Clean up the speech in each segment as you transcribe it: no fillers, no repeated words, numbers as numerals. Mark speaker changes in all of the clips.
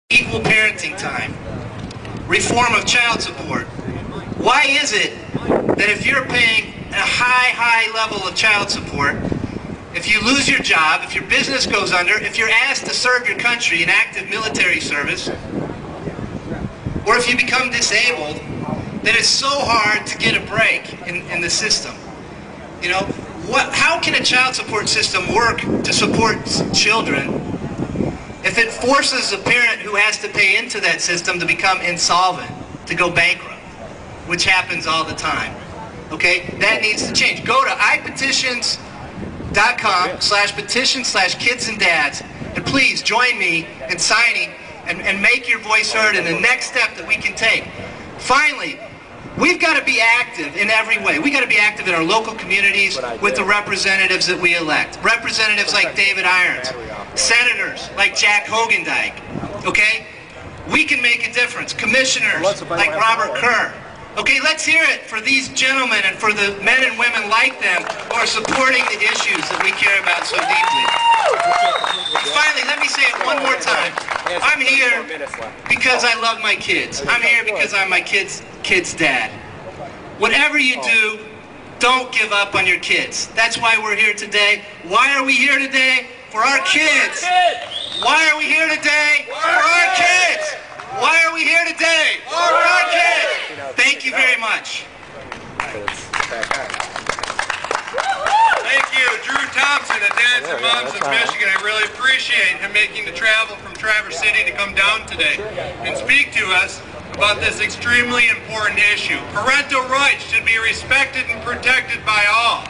Speaker 1: Equal parenting time, reform of child support. Why is it that if you're paying a high level of child support, if you lose your job, if your business goes under, if you're asked to serve your country in active military service, or if you become disabled, that it's so hard to get a break in the system? You know, how can a child support system work to support children if it forces a parent who has to pay into that system to become insolvent, to go bankrupt, which happens all the time? Okay, that needs to change. Go to ipetitions.com/petition/kids and dads, and please join me in signing and make your voice heard in the next step that we can take. Finally, we've got to be active in every way. We've got to be active in our local communities with the representatives that we elect. Representatives like David Irons, senators like Jack Hogendijk, okay? We can make a difference. Commissioners like Robert Kerr. Okay, let's hear it for these gentlemen and for the men and women like them who are supporting the issues that we care about so deeply. Finally, let me say it one more time. I'm here because I love my kids. I'm here because I'm my kids' dad. Whatever you do, don't give up on your kids. That's why we're here today. Why are we here today? For our kids. Why are we here today? For our kids. Why are we here today? For our kids. Thank you very much.
Speaker 2: Thank you, Drew Thompson, the Dads and Moms of Michigan. I really appreciate him making the travel from Traverse City to come down today and speak to us about this extremely important issue. Parental rights should be respected and protected by all.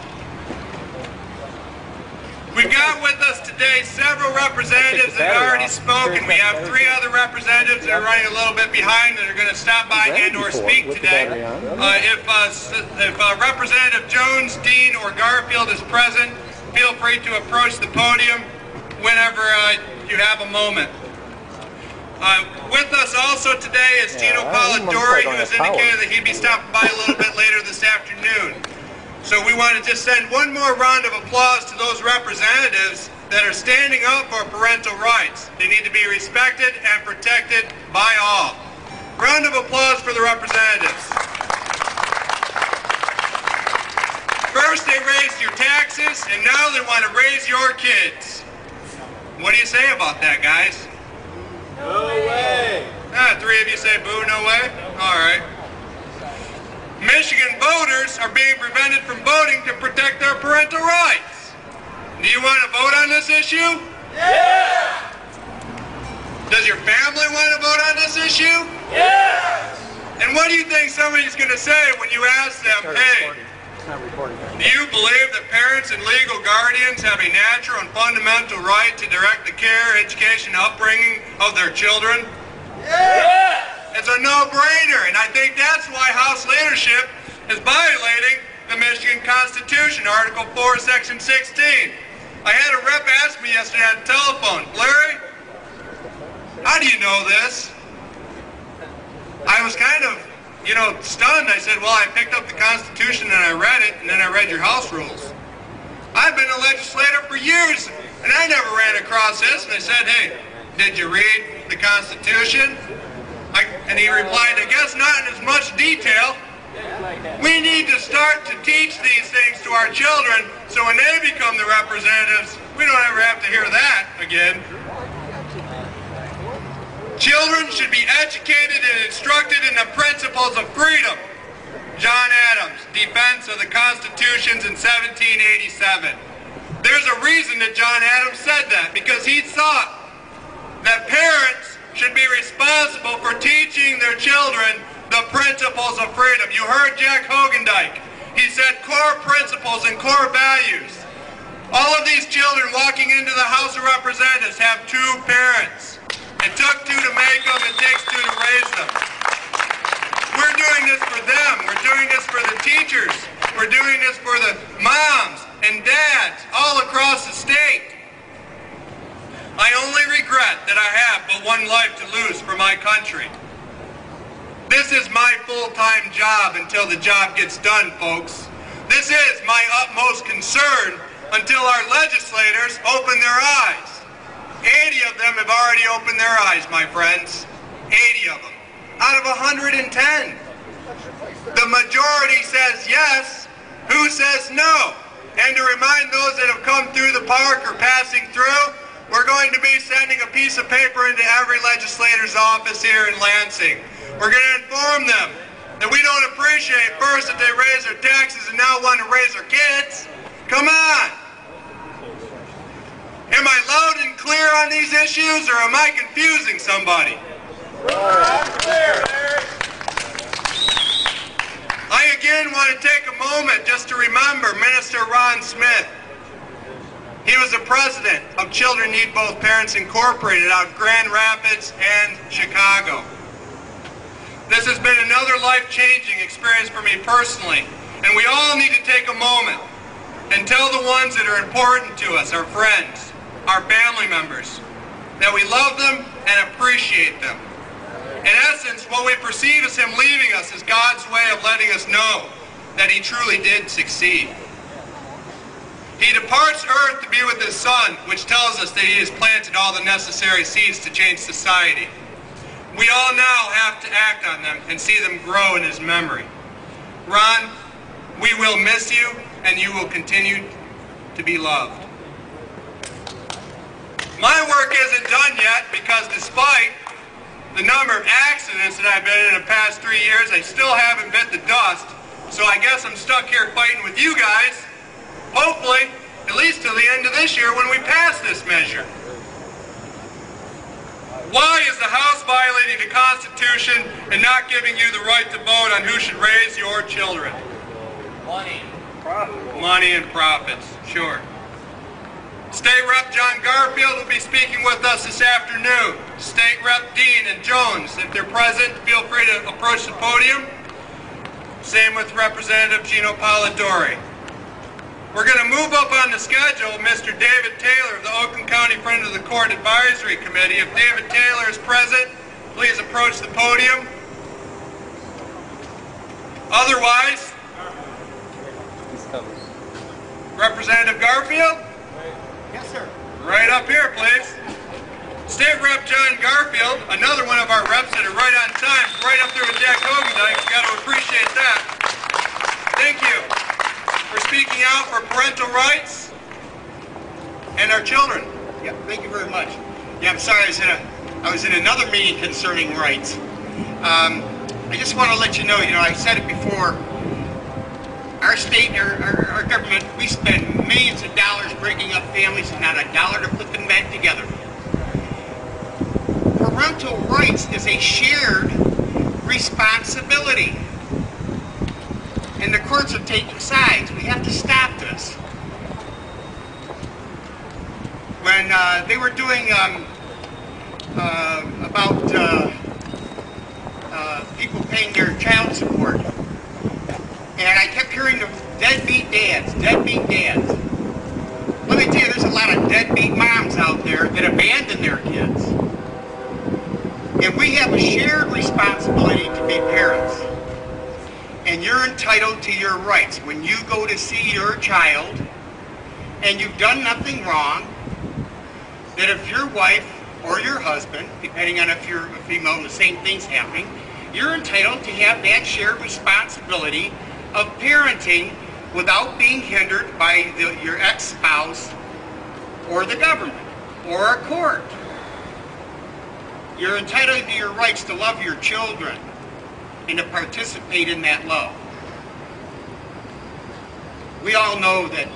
Speaker 2: We've got with us today several representatives that have already spoken. We have 3 other representatives that are running a little bit behind that are going to stop by and or speak today. If Representative Jones, Dean, or Garfield is present, feel free to approach the podium whenever you have a moment. With us also today is Tino Polidori, who has indicated that he'd be stopping by a little bit later this afternoon. So we want to just send one more round of applause to those representatives that are standing up for parental rights. They need to be respected and protected by all. Round of applause for the representatives. First they raised your taxes, and now they want to raise your kids. What do you say about that, guys?
Speaker 3: No way.
Speaker 2: 3 of you say boo, no way? All right. Michigan voters are being prevented from voting to protect their parental rights. Do you want to vote on this issue?
Speaker 3: Yeah!
Speaker 2: Does your family want to vote on this issue?
Speaker 3: Yes!
Speaker 2: And what do you think somebody's going to say when you ask them, hey, do you believe that parents and legal guardians have a natural and fundamental right to direct the care, education, and upbringing of their children?
Speaker 3: Yeah!
Speaker 2: It's a no-brainer, and I think that's why House leadership is violating the Michigan Constitution, Article 4, Section 16. I had a rep ask me yesterday on the telephone, Larry, how do you know this? I was kind of, stunned. I said, well, I picked up the Constitution and I read it, and then I read your House rules. I've been a legislator for years, and I never ran across this, and I said, hey, did you read the Constitution? And he replied, I guess not in as much detail. We need to start to teach these things to our children so when they become the representatives, we don't ever have to hear that again. Children should be educated and instructed in the principles of freedom. John Adams, Defense of the Constitutions in 1787. There's a reason that John Adams said that, because he thought that parents should be responsible for teaching their children the principles of freedom. You heard Jack Hogendijk. He said core principles and core values. All of these children walking into the House of Representatives have 2 parents. It took 2 to make them, it takes 2 to raise them. We're doing this for them. We're doing this for the teachers. We're doing this for the moms and dads all across the state. I only regret that I have but one life to lose for my country. This is my full-time job until the job gets done, folks. This is my utmost concern until our legislators open their eyes. 80 of them have already opened their eyes, my friends. 80 of them. Out of 110. The majority says yes. Who says no? And to remind those that have come through the park or passing through, we're going to be sending a piece of paper into every legislator's office here in Lansing. We're going to inform them that we don't appreciate first that they raise their taxes and now want to raise their kids. Come on! Am I loud and clear on these issues, or am I confusing somebody? I again want to take a moment just to remember Minister Ron Smith. He was the president of Children Need Both Parents Incorporated out of Grand Rapids and Chicago. This has been another life-changing experience for me personally, and we all need to take a moment and tell the ones that are important to us, our friends, our family members, that we love them and appreciate them. In essence, what we perceive as him leaving us is God's way of letting us know that he truly did succeed. He departs earth to be with his Son, which tells us that he has planted all the necessary seeds to change society. We all now have to act on them and see them grow in his memory. Ron, we will miss you, and you will continue to be loved. My work isn't done yet because despite the number of accidents that I've been in the past 3 years, I still haven't bit the dust. So I guess I'm stuck here fighting with you guys. Hopefully, at least till the end of this year when we pass this measure. Why is the House violating the Constitution and not giving you the right to vote on who should raise your children?
Speaker 3: Money.
Speaker 2: Money and profits, sure. State Rep John Garfield will be speaking with us this afternoon. State Rep Dean and Jones, if they're present, feel free to approach the podium. Same with Representative Gino Polidori. We're going to move up on the schedule Mr. David Taylor of the Oakland County Friend of the Court Advisory Committee. If David Taylor is present, please approach the podium. Otherwise, Representative Garfield?
Speaker 1: Yes, sir.
Speaker 2: Right up here, please. State Rep John Garfield, another one of our reps that are right on time, right up there with Jack Hogendijk. Got to appreciate that. Thank you for speaking out for parental rights and our children.
Speaker 4: Yeah, thank you very much. Yeah, I'm sorry, I was in another meeting concerning rights. I just want to let you know, I said it before, our state, our government, we spend millions of dollars breaking up families and not a dollar to put them back together. Parental rights is a shared responsibility. And the courts are taking sides. We have to stop this. When they were doing about people paying their child support, and I kept hearing the deadbeat dads, deadbeat dads. Let me tell you, there's a lot of deadbeat moms out there that abandon their kids. And we have a shared responsibility to be parents. And you're entitled to your rights. When you go to see your child, and you've done nothing wrong, that if your wife or your husband, depending on if you're a female and the same thing's happening, you're entitled to have that shared responsibility of parenting without being hindered by your ex-spouse or the government or a court. You're entitled to your rights to love your children and to participate in that love. We all know that,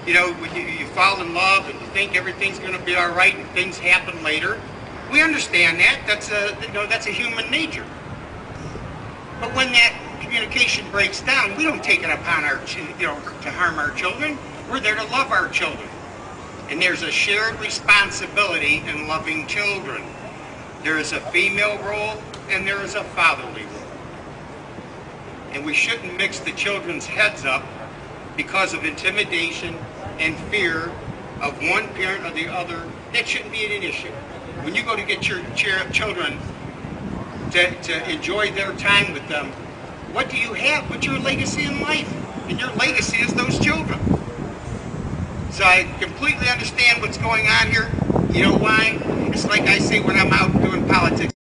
Speaker 4: when you fall in love and you think everything's going to be all right and things happen later. We understand that. That's a human nature. But when that communication breaks down, we don't take it upon to harm our children. We're there to love our children. And there's a shared responsibility in loving children. There is a female role and there is a fatherly role. And we shouldn't mix the children's heads up because of intimidation and fear of one parent or the other. That shouldn't be an issue. When you go to get your children to enjoy their time with them, what do you have? What's your legacy in life? And your legacy is those children. So I completely understand what's going on here. You know why? I say when I'm out doing politics.